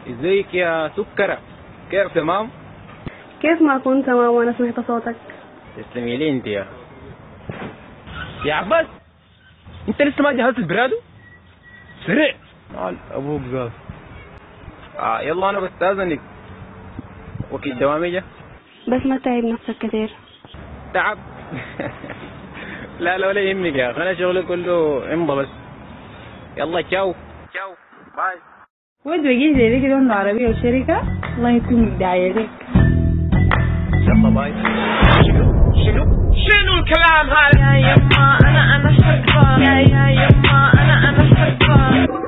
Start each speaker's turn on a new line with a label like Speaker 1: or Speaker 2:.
Speaker 1: ازيك يا سكرة؟ كيف تمام؟
Speaker 2: كيف ما كنت تمام وانا سمعت صوتك؟
Speaker 1: تسلمي لي انت يا عباس، انت لسه ما جهزت البرادو؟ سريع مال ابوك قال. يلا انا بستاذنك. وكيل دوامي جا؟
Speaker 2: بس ما تعب نفسك كثير.
Speaker 1: تعب. لا ولا يهمك يا اخي، انا شغلي كله امضى بس. يلا تشاو باي.
Speaker 3: وانت بقيت زي كده عنده عربية وشركة، الله يكون بداية لك.
Speaker 1: يلا باي.
Speaker 4: شنو الكلام هذا يا يما؟ انا حبة يا يما، انا حبة.